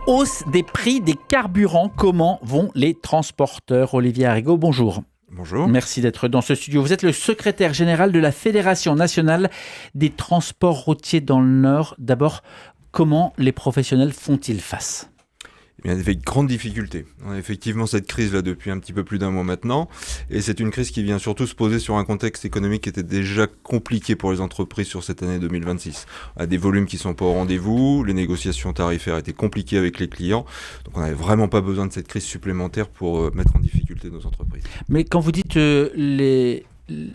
Hausse des prix des carburants. Comment vont les transporteurs? Olivier Arrigo, bonjour. Bonjour. Merci d'être dans ce studio. Vous êtes le secrétaire général de la Fédération nationale des transports routiers dans le Nord. D'abord, comment les professionnels font-ils face ? Eh bien, avec grande difficulté. On a effectivement cette crise là depuis un petit peu plus d'un mois maintenant, et c'est une crise qui vient surtout se poser sur un contexte économique qui était déjà compliqué pour les entreprises sur cette année 2026. On a des volumes qui sont pas au rendez-vous, les négociations tarifaires étaient compliquées avec les clients, donc on n'avait vraiment pas besoin de cette crise supplémentaire pour mettre en difficulté nos entreprises. Mais quand vous dites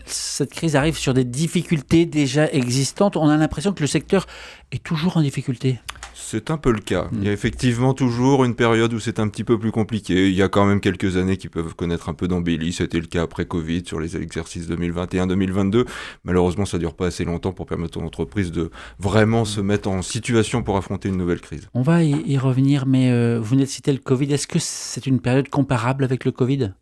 cette crise arrive sur des difficultés déjà existantes, on a l'impression que le secteur est toujours en difficulté. C'est un peu le cas. Il y a effectivement toujours une période où c'est un petit peu plus compliqué. Il y a quand même quelques années qui peuvent connaître un peu d'embellie. C'était le cas après Covid sur les exercices 2021-2022. Malheureusement, ça ne dure pas assez longtemps pour permettre aux entreprises de vraiment se mettre en situation pour affronter une nouvelle crise. On va y revenir, mais vous venez de citer le Covid. Est-ce que c'est une période comparable avec le Covid ?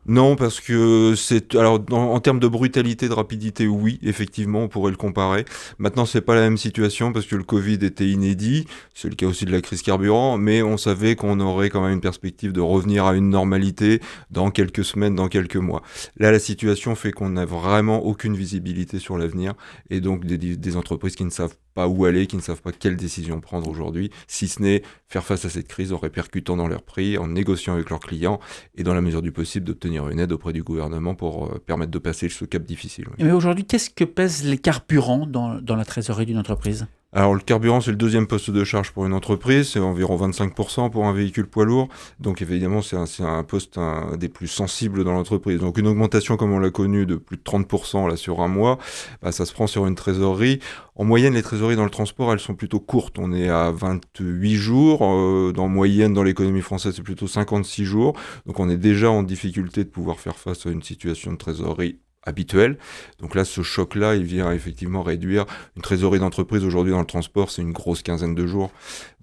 Non, parce que alors en termes de brutalité, de rapidité, oui, effectivement, on pourrait le comparer. Maintenant, c'est pas la même situation parce que le Covid était inédit. C'est le cas aussi de la crise carburant, mais on savait qu'on aurait quand même une perspective de revenir à une normalité dans quelques semaines, dans quelques mois. Là, la situation fait qu'on n'a vraiment aucune visibilité sur l'avenir et donc des entreprises qui ne savent pas où aller, qui ne savent pas quelle décision prendre aujourd'hui, si ce n'est faire face à cette crise en répercutant dans leurs prix, en négociant avec leurs clients et dans la mesure du possible d'obtenir une aide auprès du gouvernement pour permettre de passer ce cap difficile. Oui. Mais aujourd'hui, qu'est-ce que pèsent les carburants dans la trésorerie d'une entreprise ? Alors le carburant, c'est le deuxième poste de charge pour une entreprise, c'est environ 25% pour un véhicule poids lourd, donc évidemment c'est un poste des plus sensibles dans l'entreprise. Donc une augmentation comme on l'a connu de plus de 30% là sur un mois, ça se prend sur une trésorerie. En moyenne, les trésoreries dans le transport, elles sont plutôt courtes, on est à 28 jours, en moyenne dans l'économie française c'est plutôt 56 jours, donc on est déjà en difficulté de pouvoir faire face à une situation de trésorerie habituel. Donc là, ce choc-là, il vient effectivement réduire une trésorerie d'entreprise. Aujourd'hui, dans le transport, c'est une grosse quinzaine de jours.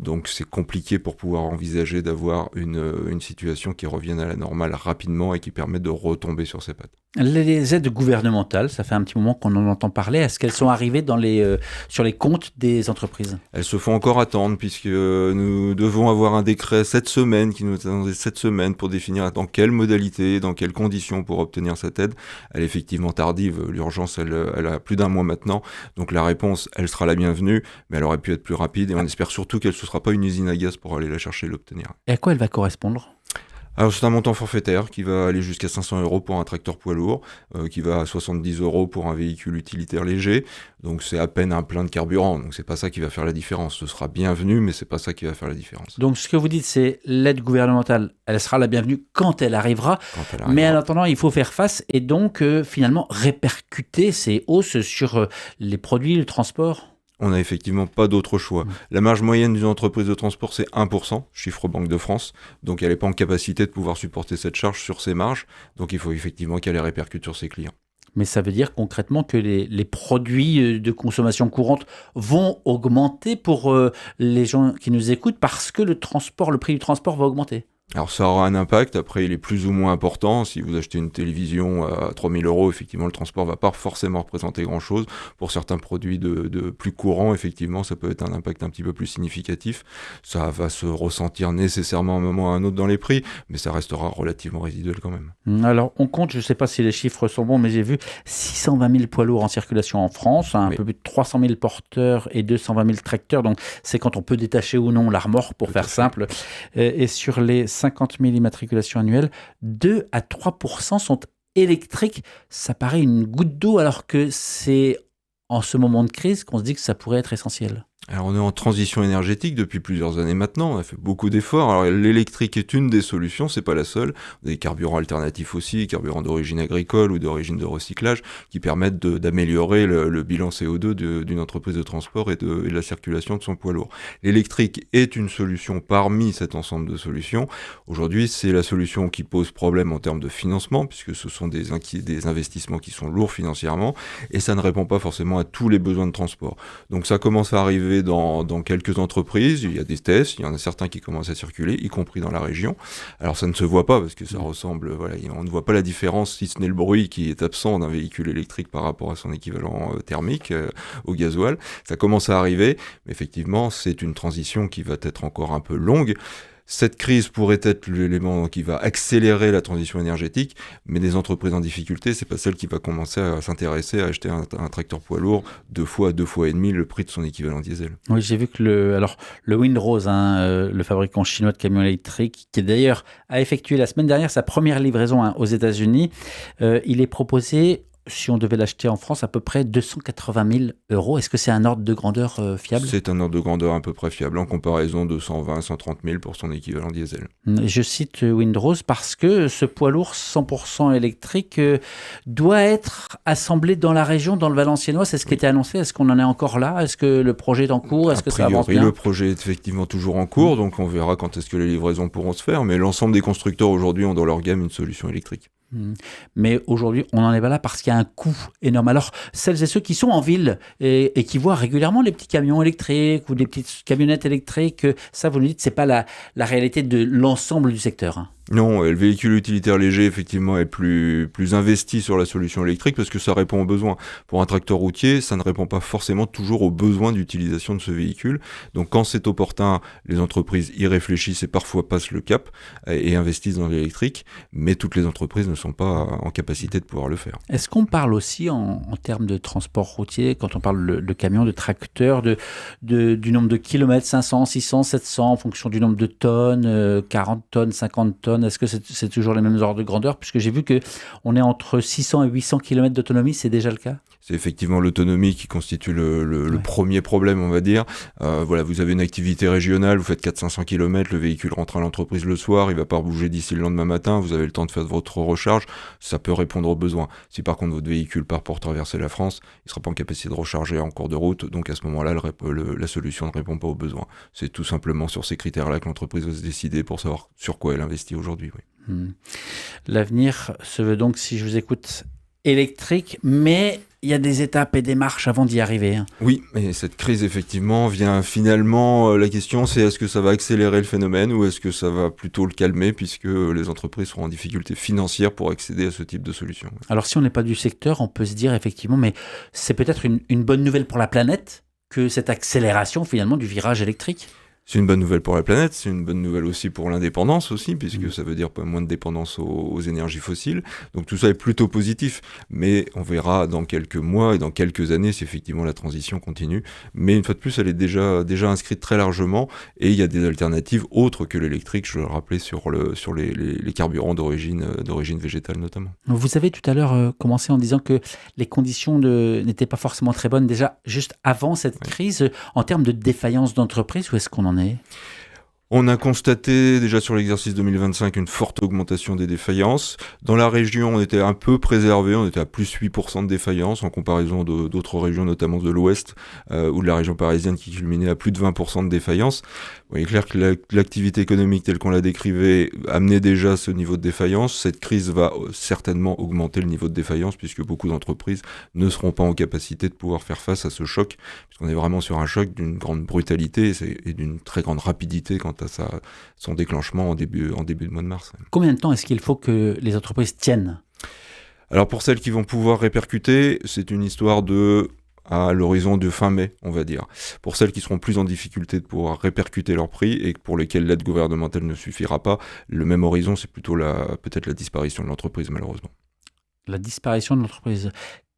Donc c'est compliqué pour pouvoir envisager d'avoir une situation qui revienne à la normale rapidement et qui permette de retomber sur ses pattes. Les aides gouvernementales, ça fait un petit moment qu'on en entend parler. Est-ce qu'elles sont arrivées sur les comptes des entreprises ? Elles se font encore attendre puisque nous devons avoir un décret cette semaine qui nous attendait cette semaine pour définir dans quelles modalités, dans quelles conditions pour obtenir cette aide. Elle est effectivement tardive. L'urgence, elle a plus d'un mois maintenant. Donc la réponse, elle sera la bienvenue, mais elle aurait pu être plus rapide et on espère surtout qu'elle ne sera pas une usine à gaz pour aller la chercher et l'obtenir. Et à quoi elle va correspondre ? Alors c'est un montant forfaitaire qui va aller jusqu'à 500 € pour un tracteur poids lourd, qui va à 70 € pour un véhicule utilitaire léger. Donc c'est à peine un plein de carburant, donc c'est pas ça qui va faire la différence. Ce sera bienvenu, mais c'est pas ça qui va faire la différence. Donc ce que vous dites, c'est l'aide gouvernementale, elle sera la bienvenue quand elle arrivera. Mais en attendant, il faut faire face et donc finalement répercuter ces hausses sur les produits, le transport. On n'a effectivement pas d'autre choix. La marge moyenne d'une entreprise de transport, c'est 1%, chiffre Banque de France. Donc elle n'est pas en capacité de pouvoir supporter cette charge sur ses marges. Donc il faut effectivement qu'elle les répercute sur ses clients. Mais ça veut dire concrètement que les produits de consommation courante vont augmenter pour les gens qui nous écoutent parce que le prix du transport va augmenter. Alors ça aura un impact, après il est plus ou moins important. Si vous achetez une télévision à 3 000 €, effectivement le transport ne va pas forcément représenter grand-chose. Pour certains produits de plus courants, effectivement ça peut être un impact un petit peu plus significatif. Ça va se ressentir nécessairement à un moment ou à un autre dans les prix, mais ça restera relativement résiduel quand même. Alors on compte, je ne sais pas si les chiffres sont bons, mais j'ai vu 620 000 poids lourds en circulation en France, un peu plus de 300 000 porteurs et 220 000 tracteurs, donc c'est quand on peut détacher ou non la remorque pour faire simple. Et sur les 50 000 immatriculations annuelles, 2 à 3% sont électriques. Ça paraît une goutte d'eau alors que c'est en ce moment de crise qu'on se dit que ça pourrait être essentiel. Alors on est en transition énergétique depuis plusieurs années maintenant, on a fait beaucoup d'efforts. Alors l'électrique est une des solutions, c'est pas la seule. On a des carburants alternatifs aussi, carburants d'origine agricole ou d'origine de recyclage, qui permettent d'améliorer le bilan CO2 d'une entreprise de transport et de la circulation de son poids lourd. L'électrique est une solution parmi cet ensemble de solutions. Aujourd'hui, c'est la solution qui pose problème en termes de financement, puisque ce sont des investissements qui sont lourds financièrement, et ça ne répond pas forcément à tous les besoins de transport. Donc ça commence à arriver arrivé dans quelques entreprises, il y a des tests, il y en a certains qui commencent à circuler, y compris dans la région. Alors ça ne se voit pas parce que ça ressemble, voilà, on ne voit pas la différence si ce n'est le bruit qui est absent d'un véhicule électrique par rapport à son équivalent thermique au gasoil. Ça commence à arriver, mais effectivement c'est une transition qui va être encore un peu longue. Cette crise pourrait être l'élément qui va accélérer la transition énergétique, mais des entreprises en difficulté, c'est pas celle qui va commencer à s'intéresser à acheter un tracteur poids lourd 2 fois et demi le prix de son équivalent diesel. Oui, j'ai vu que le Windrose, le fabricant chinois de camions électriques, qui d'ailleurs a effectué la semaine dernière sa première livraison aux États-Unis, il est proposé, si on devait l'acheter en France, à peu près 280 000 euros. Est-ce que c'est un ordre de grandeur fiable ? C'est un ordre de grandeur à peu près fiable en comparaison de 120 130 000 pour son équivalent diesel. Je cite Windrose parce que ce poids lourd 100% électrique doit être assemblé dans la région, dans le Valenciennois. C'est ce qui était annoncé. Est-ce qu'on en est encore là ? Est-ce que le projet est en cours ? Est-ce que ça avance bien ? Le projet est effectivement toujours en cours, donc on verra quand est-ce que les livraisons pourront se faire. Mais l'ensemble des constructeurs aujourd'hui ont dans leur gamme une solution électrique. Mais aujourd'hui, on n'en est pas là parce qu'il y a un coût énorme. Alors, celles et ceux qui sont en ville et qui voient régulièrement les petits camions électriques ou des petites camionnettes électriques, ça, vous nous dites, c'est pas la réalité de l'ensemble du secteur. Non, le véhicule utilitaire léger, effectivement, est plus investi sur la solution électrique parce que ça répond aux besoins. Pour un tracteur routier, ça ne répond pas forcément toujours aux besoins d'utilisation de ce véhicule. Donc, quand c'est opportun, les entreprises y réfléchissent et parfois passent le cap et investissent dans l'électrique, mais toutes les entreprises ne sont pas en capacité de pouvoir le faire. Est-ce qu'on parle aussi en termes de transport routier, quand on parle de camions, de tracteurs, du nombre de kilomètres, 500, 600, 700, en fonction du nombre de tonnes, 40 tonnes, 50 tonnes? Est-ce que c'est toujours les mêmes ordres de grandeur ? Puisque j'ai vu qu'on est entre 600 et 800 km d'autonomie, c'est déjà le cas ? C'est effectivement l'autonomie qui constitue le premier problème, on va dire. Voilà, vous avez une activité régionale, vous faites 400-500 km, le véhicule rentre à l'entreprise le soir, il va pas bouger d'ici le lendemain matin, vous avez le temps de faire votre recharge, ça peut répondre aux besoins. Si par contre votre véhicule part pour traverser la France, il sera pas en capacité de recharger en cours de route, donc à ce moment-là, la solution ne répond pas aux besoins. C'est tout simplement sur ces critères-là que l'entreprise va se décider pour savoir sur quoi elle investit aujourd'hui. Oui. L'avenir se veut donc, si je vous écoute, électrique, mais il y a des étapes et des marches avant d'y arriver. Oui, mais cette crise, effectivement, vient finalement... la question, c'est est-ce que ça va accélérer le phénomène ou est-ce que ça va plutôt le calmer puisque les entreprises seront en difficulté financière pour accéder à ce type de solution. Alors, si on n'est pas du secteur, on peut se dire effectivement, mais c'est peut-être une bonne nouvelle pour la planète que cette accélération, finalement, du virage électrique ? C'est une bonne nouvelle pour la planète, c'est une bonne nouvelle aussi pour l'indépendance aussi, puisque ça veut dire pas moins de dépendance aux énergies fossiles. Donc tout ça est plutôt positif, mais on verra dans quelques mois et dans quelques années si effectivement la transition continue. Mais une fois de plus, elle est déjà inscrite très largement et il y a des alternatives autres que l'électrique, je le rappelais, sur les carburants d'origine végétale notamment. Vous avez tout à l'heure commencé en disant que les conditions n'étaient pas forcément très bonnes déjà juste avant cette crise. En termes de défaillance d'entreprise, où est-ce qu'on en est ? On a constaté déjà sur l'exercice 2025 une forte augmentation des défaillances. Dans la région, on était un peu préservé, on était à plus 8% de défaillances en comparaison d'autres régions, notamment de l'Ouest ou de la région parisienne qui culminait à plus de 20% de défaillances. Il est clair que l'activité économique telle qu'on la décrivait amenait déjà ce niveau de défaillance. Cette crise va certainement augmenter le niveau de défaillance puisque beaucoup d'entreprises ne seront pas en capacité de pouvoir faire face à ce choc, puisqu'on est vraiment sur un choc d'une grande brutalité et d'une très grande rapidité quant à son déclenchement en début de mois de mars. Combien de temps est-ce qu'il faut que les entreprises tiennent ? Alors pour celles qui vont pouvoir répercuter, c'est une histoire à l'horizon de fin mai, on va dire. Pour celles qui seront plus en difficulté de pouvoir répercuter leur prix et pour lesquelles l'aide gouvernementale ne suffira pas, le même horizon, c'est plutôt peut-être la disparition de l'entreprise, malheureusement. La disparition de l'entreprise.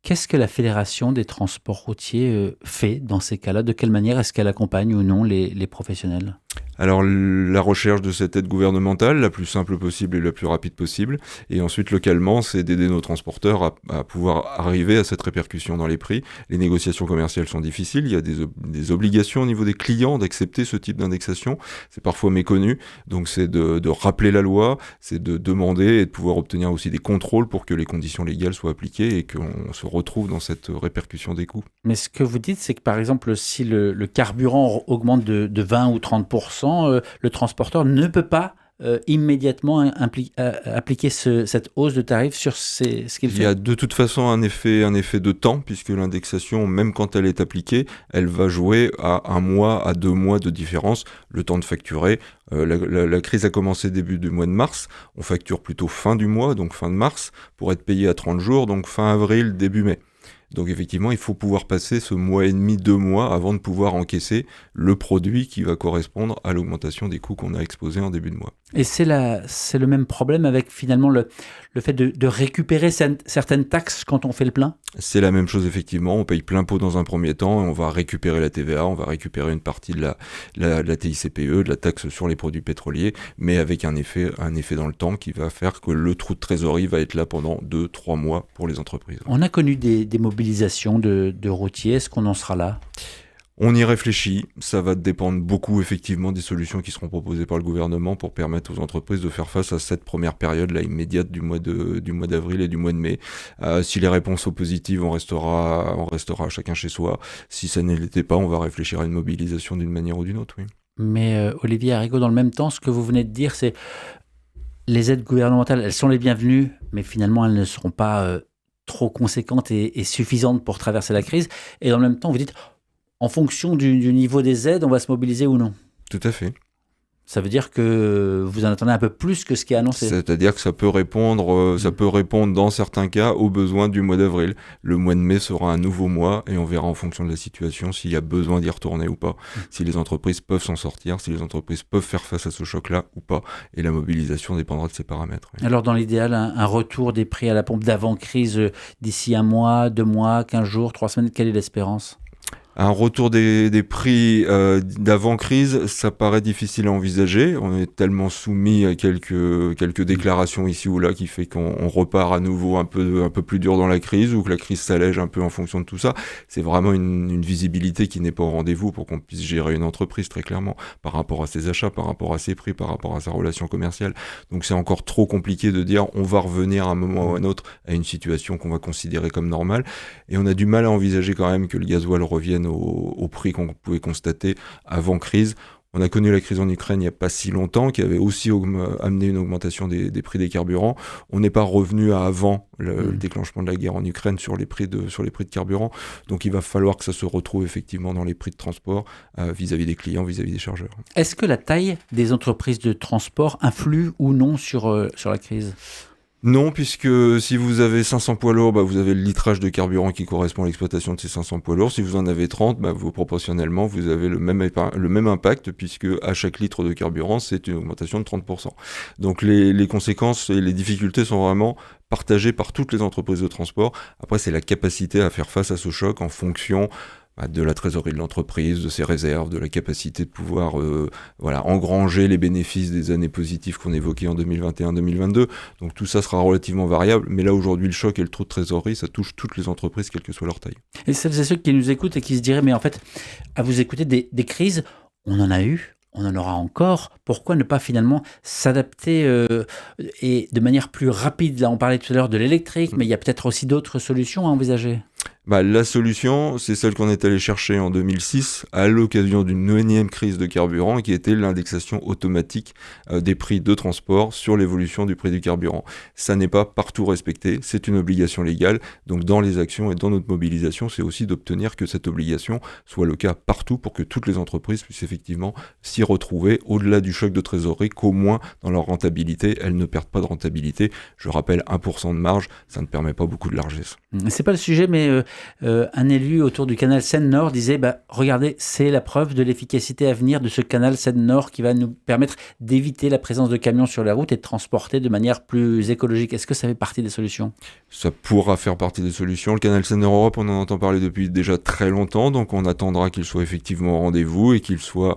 Qu'est-ce que la Fédération des transports routiers fait dans ces cas-là ? De quelle manière est-ce qu'elle accompagne ou non les professionnels ? Alors la recherche de cette aide gouvernementale, la plus simple possible et la plus rapide possible, et ensuite localement, c'est d'aider nos transporteurs à pouvoir arriver à cette répercussion dans les prix. Les négociations commerciales sont difficiles, il y a des obligations au niveau des clients d'accepter ce type d'indexation, c'est parfois méconnu, donc c'est de rappeler la loi, c'est de demander et de pouvoir obtenir aussi des contrôles pour que les conditions légales soient appliquées et qu'on se retrouve dans cette répercussion des coûts. Mais ce que vous dites, c'est que par exemple, si le carburant augmente de 20 ou 30%, le transporteur ne peut pas immédiatement appliquer cette hausse de tarifs sur ce qu'il fait? Il y a de toute façon un effet de temps, puisque l'indexation, même quand elle est appliquée, elle va jouer à 1 mois, à 2 mois de différence, le temps de facturer. La crise a commencé début du mois de mars, on facture plutôt fin du mois, donc fin de mars, pour être payé à 30 jours, donc fin avril, début mai. Donc effectivement, il faut pouvoir passer ce mois et demi, 2 mois avant de pouvoir encaisser le produit qui va correspondre à l'augmentation des coûts qu'on a exposés en début de mois. Et c'est le même problème avec finalement le fait de récupérer certaines taxes quand on fait le plein? C'est la même chose effectivement, on paye plein pot dans un premier temps, et on va récupérer la TVA, on va récupérer une partie de la TICPE, de la taxe sur les produits pétroliers, mais avec un effet dans le temps qui va faire que le trou de trésorerie va être là pendant 2-3 mois pour les entreprises. On a connu des mobilisations de routiers, est-ce qu'on en sera là? On y réfléchit, ça va dépendre beaucoup effectivement des solutions qui seront proposées par le gouvernement pour permettre aux entreprises de faire face à cette première période là immédiate du mois d'avril et du mois de mai. Si les réponses sont positives, on restera chacun chez soi. Si ça ne l'était pas, on va réfléchir à une mobilisation d'une manière ou d'une autre, oui. Mais Olivier Arrigo, dans le même temps, ce que vous venez de dire, c'est les aides gouvernementales, elles sont les bienvenues, mais finalement elles ne seront pas trop conséquentes et suffisantes pour traverser la crise. Et dans le même temps, vous dites, en fonction du niveau des aides, on va se mobiliser ou non? Tout à fait. Ça veut dire que vous en attendez un peu plus que ce qui est annoncé? C'est-à-dire que ça peut répondre dans certains cas aux besoins du mois d'avril. Le mois de mai sera un nouveau mois et on verra en fonction de la situation s'il y a besoin d'y retourner ou pas, si les entreprises peuvent s'en sortir, si les entreprises peuvent faire face à ce choc-là ou pas. Et la mobilisation dépendra de ces paramètres. Oui. Alors dans l'idéal, un retour des prix à la pompe d'avant-crise d'ici 1 mois, 2 mois, 15 jours, 3 semaines, quelle est l'espérance? Un retour des prix d'avant-crise, ça paraît difficile à envisager. On est tellement soumis à quelques déclarations ici ou là qui fait qu'on repart à nouveau un peu plus dur dans la crise ou que la crise s'allège un peu en fonction de tout ça. C'est vraiment une visibilité qui n'est pas au rendez-vous pour qu'on puisse gérer une entreprise très clairement par rapport à ses achats, par rapport à ses prix, par rapport à sa relation commerciale. Donc c'est encore trop compliqué de dire on va revenir à un moment ou à un autre à une situation qu'on va considérer comme normale. Et on a du mal à envisager quand même que le gasoil revienne au prix qu'on pouvait constater avant crise. On a connu la crise en Ukraine il n'y a pas si longtemps, qui avait aussi amené une augmentation des prix des carburants. On n'est pas revenu à avant le déclenchement de la guerre en Ukraine sur les prix de carburant. Donc il va falloir que ça se retrouve effectivement dans les prix de transport vis-à-vis des clients, vis-à-vis des chargeurs. Est-ce que la taille des entreprises de transport influe ou non sur la crise ? Non, puisque si vous avez 500 poids lourds, vous avez le litrage de carburant qui correspond à l'exploitation de ces 500 poids lourds. Si vous en avez 30, vous proportionnellement, vous avez le même impact, puisque à chaque litre de carburant, c'est une augmentation de 30%. Donc les conséquences et les difficultés sont vraiment partagées par toutes les entreprises de transport. Après, c'est la capacité à faire face à ce choc en fonction de la trésorerie de l'entreprise, de ses réserves, de la capacité de pouvoir engranger les bénéfices des années positives qu'on évoquait en 2021-2022. Donc tout ça sera relativement variable, mais là aujourd'hui le choc et le trou de trésorerie, ça touche toutes les entreprises, quelle que soit leur taille. Et celles et ceux qui nous écoutent et qui se diraient, mais en fait, à vous écouter des crises, on en a eu, on en aura encore, pourquoi ne pas finalement s'adapter et de manière plus rapide? Là, on parlait tout à l'heure de l'électrique, mais il y a peut-être aussi d'autres solutions à envisager. La solution, c'est celle qu'on est allé chercher en 2006 à l'occasion d'une énième crise de carburant qui était l'indexation automatique des prix de transport sur l'évolution du prix du carburant. Ça n'est pas partout respecté, c'est une obligation légale. Donc dans les actions et dans notre mobilisation, c'est aussi d'obtenir que cette obligation soit le cas partout pour que toutes les entreprises puissent effectivement s'y retrouver au-delà du choc de trésorerie, qu'au moins dans leur rentabilité, elles ne perdent pas de rentabilité. Je rappelle, 1% de marge, ça ne permet pas beaucoup de largesse. C'est pas le sujet, mais un élu autour du canal Seine-Nord disait regardez, c'est la preuve de l'efficacité à venir de ce canal Seine-Nord qui va nous permettre d'éviter la présence de camions sur la route et de transporter de manière plus écologique. Est-ce que ça fait partie des solutions ? Ça pourra faire partie des solutions. Le canal Seine-Europe, on en entend parler depuis déjà très longtemps, donc on attendra qu'il soit effectivement au rendez-vous et qu'il soit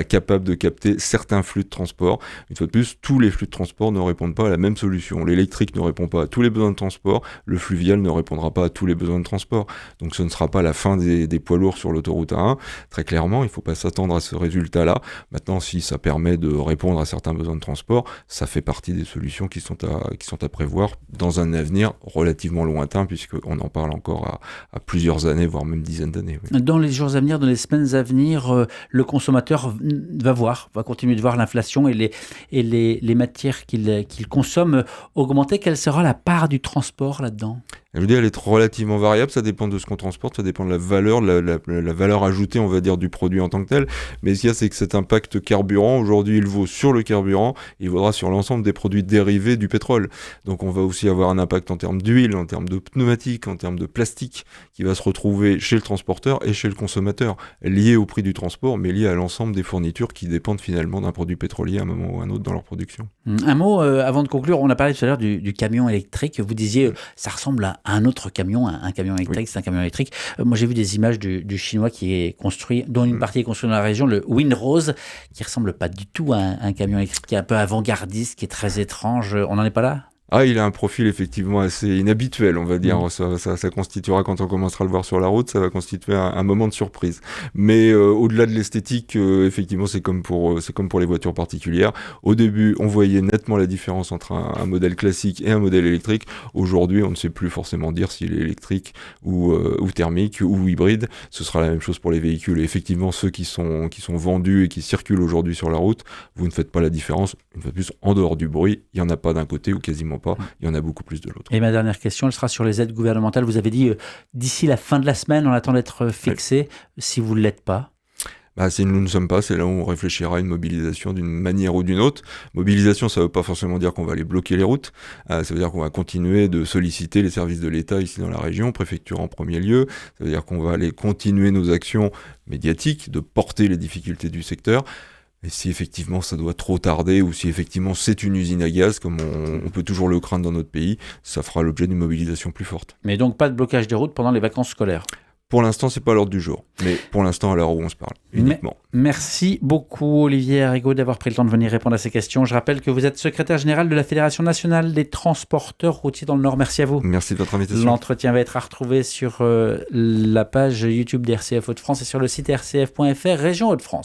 capable de capter certains flux de transport. Une fois de plus, tous les flux de transport ne répondent pas à la même solution. L'électrique ne répond pas à tous les besoins de transport, le fluvial ne répondra pas à tous les besoins de transport. transport. Donc ce ne sera pas la fin des poids lourds sur l'autoroute A1. Très clairement, il ne faut pas s'attendre à ce résultat-là. Maintenant, si ça permet de répondre à certains besoins de transport, ça fait partie des solutions qui sont à prévoir dans un avenir relativement lointain, puisqu'on en parle encore à plusieurs années, voire même dizaines d'années. Oui. Dans les jours à venir, dans les semaines à venir, le consommateur va continuer de voir l'inflation et les matières qu'il consomme augmenter. Quelle sera la part du transport là-dedans ? Je veux dire, elle est relativement variable, ça dépend de ce qu'on transporte, ça dépend de la valeur, la valeur ajoutée, on va dire, du produit en tant que tel. Mais ce qu'il y a, c'est que cet impact carburant, aujourd'hui, il vaut sur le carburant, il vaudra sur l'ensemble des produits dérivés du pétrole. Donc on va aussi avoir un impact en termes d'huile, en termes de pneumatique, en termes de plastique, qui va se retrouver chez le transporteur et chez le consommateur, lié au prix du transport, mais lié à l'ensemble des fournitures qui dépendent finalement d'un produit pétrolier à un moment ou à un autre dans leur production. Un mot avant de conclure, on a parlé tout à l'heure du camion électrique, vous disiez ça ressemble à un autre camion, un camion électrique, oui. C'est un camion électrique. Moi j'ai vu des images du chinois qui est construit, dont une partie est construite dans la région, le Windrose, qui ressemble pas du tout à un camion électrique, qui est un peu avant-gardiste, qui est très étrange. On n'en est pas là ? Ah, il a un profil effectivement assez inhabituel, on va dire. Ça constituera, quand on commencera à le voir sur la route, ça va constituer un moment de surprise. Mais au-delà de l'esthétique, effectivement, c'est comme pour les voitures particulières. Au début, on voyait nettement la différence entre un modèle classique et un modèle électrique. Aujourd'hui, on ne sait plus forcément dire s'il est électrique ou thermique ou hybride. Ce sera la même chose pour les véhicules. Et effectivement, ceux qui sont vendus et qui circulent aujourd'hui sur la route, vous ne faites pas la différence. Une fois de plus, en dehors du bruit, il n'y en a pas d'un côté ou quasiment pas, il y en a beaucoup plus de l'autre. Et ma dernière question, elle sera sur les aides gouvernementales. Vous avez dit d'ici la fin de la semaine, on attend d'être fixé. Oui. Si vous ne l'êtes pas, si nous ne sommes pas, c'est là où on réfléchira à une mobilisation d'une manière ou d'une autre. Mobilisation, ça ne veut pas forcément dire qu'on va aller bloquer les routes. Ça veut dire qu'on va continuer de solliciter les services de l'État ici dans la région, préfecture en premier lieu. Ça veut dire qu'on va aller continuer nos actions médiatiques, de porter les difficultés du secteur. Et si effectivement ça doit trop tarder, ou si effectivement c'est une usine à gaz, comme on peut toujours le craindre dans notre pays, ça fera l'objet d'une mobilisation plus forte. Mais donc pas de blocage des routes pendant les vacances scolaires ? Pour l'instant, c'est pas à l'ordre du jour. Mais pour l'instant, à l'heure où on se parle, uniquement. Merci beaucoup, Olivier Arrigo, d'avoir pris le temps de venir répondre à ces questions. Je rappelle que vous êtes secrétaire général de la Fédération nationale des transporteurs routiers dans le Nord. Merci à vous. Merci de votre invitation. L'entretien va être à retrouver sur la page YouTube d'RCF Hauts-de-France et sur le site rcf.fr, région Hauts-de-France.